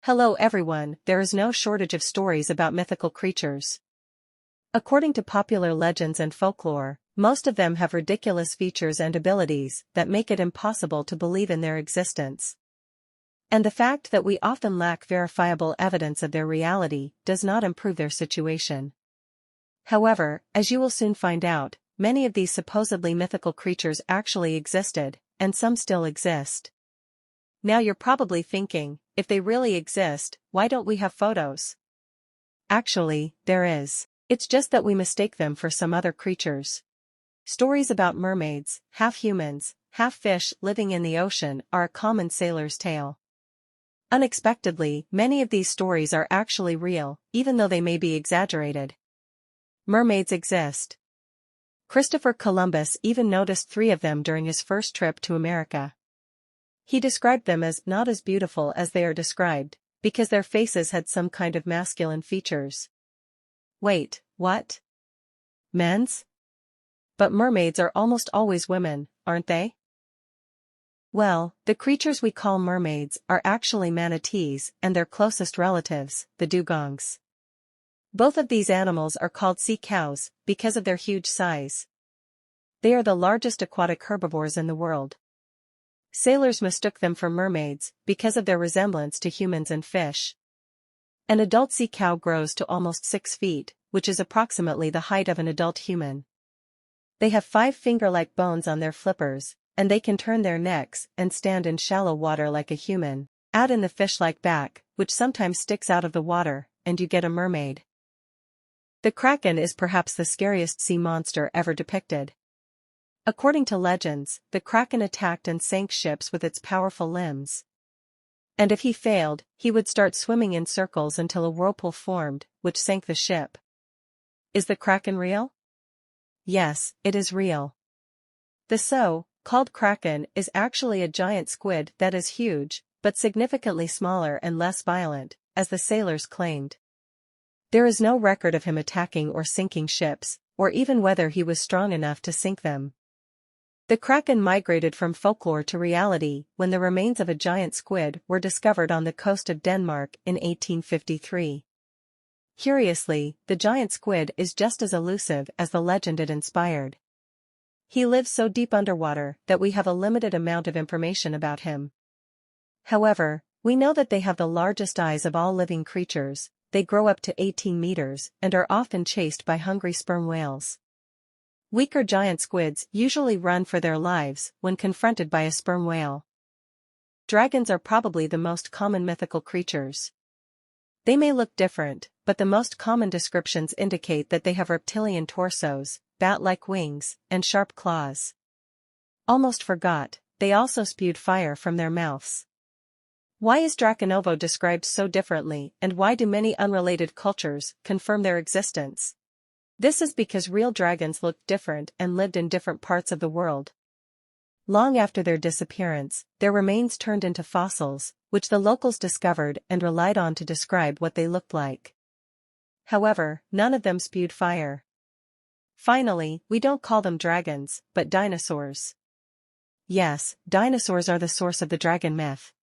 Hello everyone, there is no shortage of stories about mythical creatures. According to popular legends and folklore, most of them have ridiculous features and abilities that make it impossible to believe in their existence. And the fact that we often lack verifiable evidence of their reality does not improve their situation. However, as you will soon find out, many of these supposedly mythical creatures actually existed, and some still exist. Now you're probably thinking, if they really exist, why don't we have photos? Actually, there is. It's just that we mistake them for some other creatures. Stories about mermaids, half humans, half fish living in the ocean are a common sailor's tale. Unexpectedly, many of these stories are actually real, even though they may be exaggerated. Mermaids exist. Christopher Columbus even noticed 3 of them during his first trip to America. He described them as not as beautiful as they are described, because their faces had some kind of masculine features. Wait, what? Men's? But mermaids are almost always women, aren't they? Well, the creatures we call mermaids are actually manatees and their closest relatives, the dugongs. Both of these animals are called sea cows because of their huge size. They are the largest aquatic herbivores in the world. Sailors mistook them for mermaids because of their resemblance to humans and fish. An adult sea cow grows to almost 6 feet, which is approximately the height of an adult human. They have 5 finger-like bones on their flippers, and they can turn their necks and stand in shallow water like a human. Add in the fish-like back, which sometimes sticks out of the water, and you get a mermaid. The kraken is perhaps the scariest sea monster ever depicted. According to legends, the kraken attacked and sank ships with its powerful limbs. And if he failed, he would start swimming in circles until a whirlpool formed, which sank the ship. Is the kraken real? Yes, it is real. The so-called kraken is actually a giant squid that is huge, but significantly smaller and less violent, as the sailors claimed. There is no record of him attacking or sinking ships, or even whether he was strong enough to sink them. The kraken migrated from folklore to reality when the remains of a giant squid were discovered on the coast of Denmark in 1853. Curiously, the giant squid is just as elusive as the legend it inspired. He lives so deep underwater that we have a limited amount of information about him. However, we know that they have the largest eyes of all living creatures. They grow up to 18 meters and are often chased by hungry sperm whales. Weaker giant squids usually run for their lives when confronted by a sperm whale. Dragons are probably the most common mythical creatures. They may look different, but the most common descriptions indicate that they have reptilian torsos, bat-like wings, and sharp claws. Almost forgot, they also spewed fire from their mouths. Why is Draconovo described so differently, and why do many unrelated cultures confirm their existence? This is because real dragons looked different and lived in different parts of the world. Long after their disappearance, their remains turned into fossils, which the locals discovered and relied on to describe what they looked like. However, none of them spewed fire. Finally, we don't call them dragons, but dinosaurs. Yes, dinosaurs are the source of the dragon myth.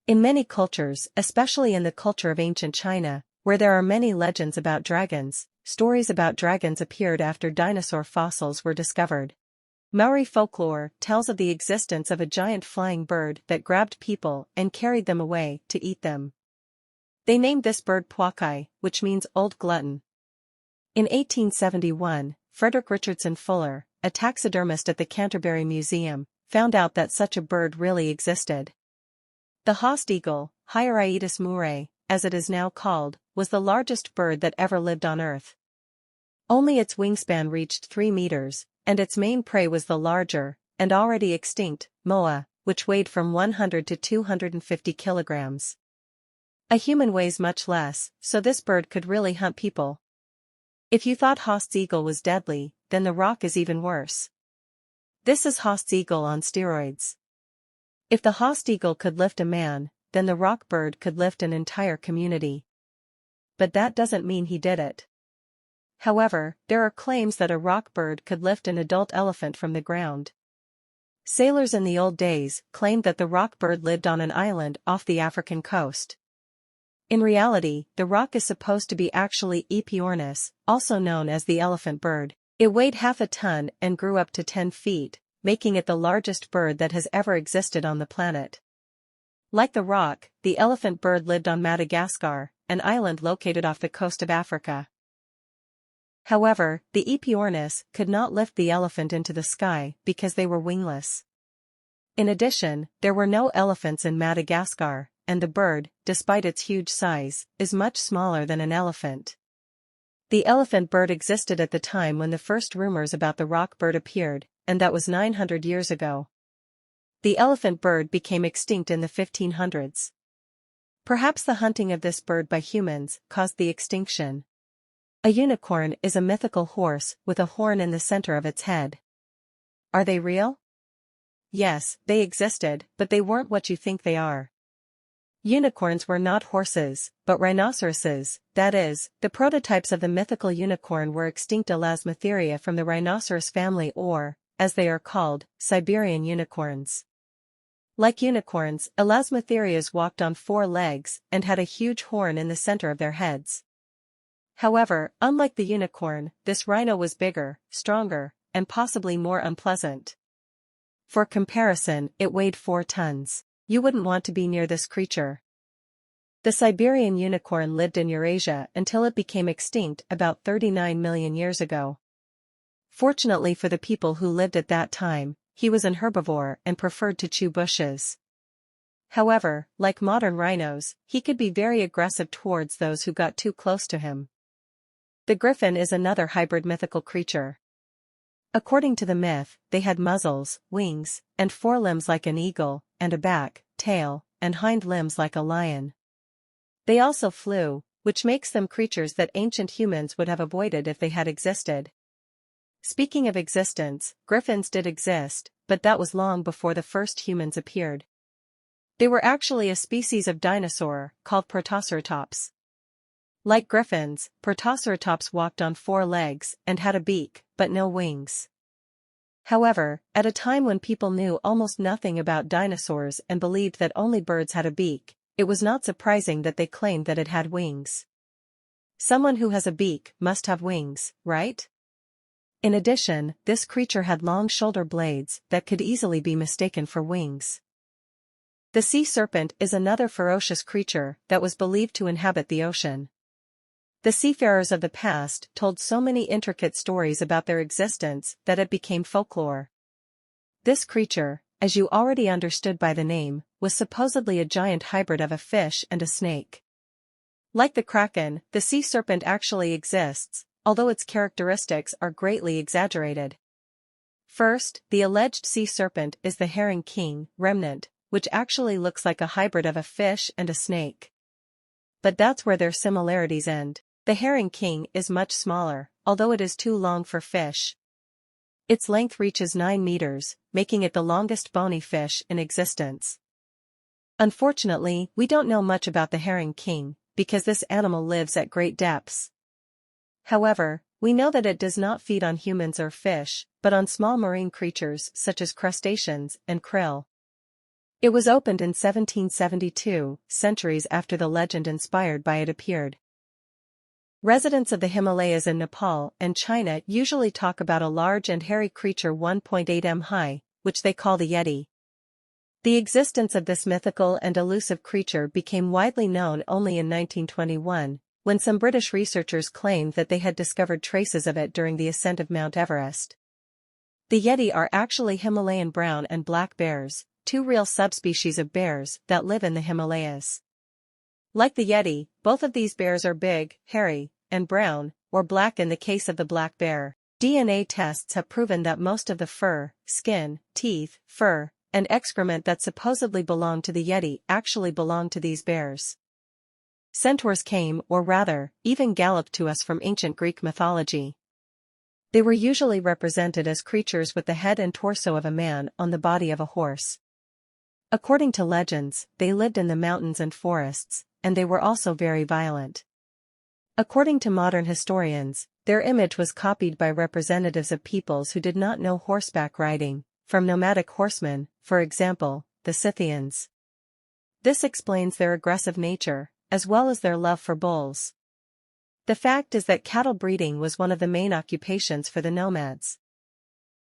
In many cultures, especially in the culture of ancient China, where there are many legends about dragons, stories about dragons appeared after dinosaur fossils were discovered. Maori folklore tells of the existence of a giant flying bird that grabbed people and carried them away to eat them. They named this bird Puakai, which means old glutton. In 1871, Frederick Richardson Fuller, a taxidermist at the Canterbury Museum, found out that such a bird really existed. The host eagle, Hieraitis murray, as it is now called, was the largest bird that ever lived on Earth. Only its wingspan reached 3 meters, and its main prey was the larger, and already extinct, moa, which weighed from 100 to 250 kilograms. A human weighs much less, so this bird could really hunt people. If you thought Haast's eagle was deadly, then the roc is even worse. This is Haast's eagle on steroids. If the Haast eagle could lift a man, then the roc bird could lift an entire community. But that doesn't mean he did it. However, there are claims that a roc bird could lift an adult elephant from the ground. Sailors in the old days claimed that the roc bird lived on an island off the African coast. In reality, the rock is supposed to be actually Epiornis, also known as the elephant bird. It weighed half a ton and grew up to 10 feet, making it the largest bird that has ever existed on the planet. Like the rock, the elephant bird lived on Madagascar, an island located off the coast of Africa. However, the Epiornis could not lift the elephant into the sky because they were wingless. In addition, there were no elephants in Madagascar, and the bird, despite its huge size, is much smaller than an elephant. The elephant bird existed at the time when the first rumors about the rock bird appeared, and that was 900 years ago. The elephant bird became extinct in the 1500s. Perhaps the hunting of this bird by humans caused the extinction. A unicorn is a mythical horse with a horn in the center of its head. Are they real? Yes, they existed, but they weren't what you think they are. Unicorns were not horses, but rhinoceroses, that is, the prototypes of the mythical unicorn were extinct elasmotheria from the rhinoceros family or, as they are called, Siberian unicorns. Like unicorns, elasmotherias walked on 4 legs and had a huge horn in the center of their heads. However, unlike the unicorn, this rhino was bigger, stronger, and possibly more unpleasant. For comparison, it weighed 4 tons. You wouldn't want to be near this creature. The Siberian unicorn lived in Eurasia until it became extinct about 39 million years ago. Fortunately for the people who lived at that time, he was an herbivore and preferred to chew bushes. However, like modern rhinos, he could be very aggressive towards those who got too close to him. The griffin is another hybrid mythical creature. According to the myth, they had muzzles, wings, and forelimbs like an eagle, and a back, tail, and hind limbs like a lion. They also flew, which makes them creatures that ancient humans would have avoided if they had existed. Speaking of existence, griffins did exist, but that was long before the first humans appeared. They were actually a species of dinosaur, called protoceratops. Like griffins, protoceratops walked on 4 legs and had a beak, but no wings. However, at a time when people knew almost nothing about dinosaurs and believed that only birds had a beak, it was not surprising that they claimed that it had wings. Someone who has a beak must have wings, right? In addition, this creature had long shoulder blades that could easily be mistaken for wings. The sea serpent is another ferocious creature that was believed to inhabit the ocean. The seafarers of the past told so many intricate stories about their existence that it became folklore. This creature, as you already understood by the name, was supposedly a giant hybrid of a fish and a snake. Like the kraken, the sea serpent actually exists, although its characteristics are greatly exaggerated. First, the alleged sea serpent is the herring king, remnant, which actually looks like a hybrid of a fish and a snake. But that's where their similarities end. The herring king is much smaller, although it is too long for fish. Its length reaches 9 meters, making it the longest bony fish in existence. Unfortunately, we don't know much about the herring king, because this animal lives at great depths. However, we know that it does not feed on humans or fish, but on small marine creatures such as crustaceans and krill. It was opened in 1772, centuries after the legend inspired by it appeared. Residents of the Himalayas in Nepal and China usually talk about a large and hairy creature 1.8 m high, which they call the Yeti. The existence of this mythical and elusive creature became widely known only in 1921, when some British researchers claimed that they had discovered traces of it during the ascent of Mount Everest. The Yeti are actually Himalayan brown and black bears, 2 real subspecies of bears that live in the Himalayas. Like the Yeti, both of these bears are big, hairy, and brown, or black in the case of the black bear. DNA tests have proven that most of the fur, skin, teeth, fur, and excrement that supposedly belong to the Yeti actually belong to these bears. Centaurs came, or rather, even galloped to us from ancient Greek mythology. They were usually represented as creatures with the head and torso of a man on the body of a horse. According to legends, they lived in the mountains and forests, and they were also very violent. According to modern historians, their image was copied by representatives of peoples who did not know horseback riding, from nomadic horsemen, for example, the Scythians. This explains their aggressive nature, as well as their love for bulls. The fact is that cattle breeding was one of the main occupations for the nomads.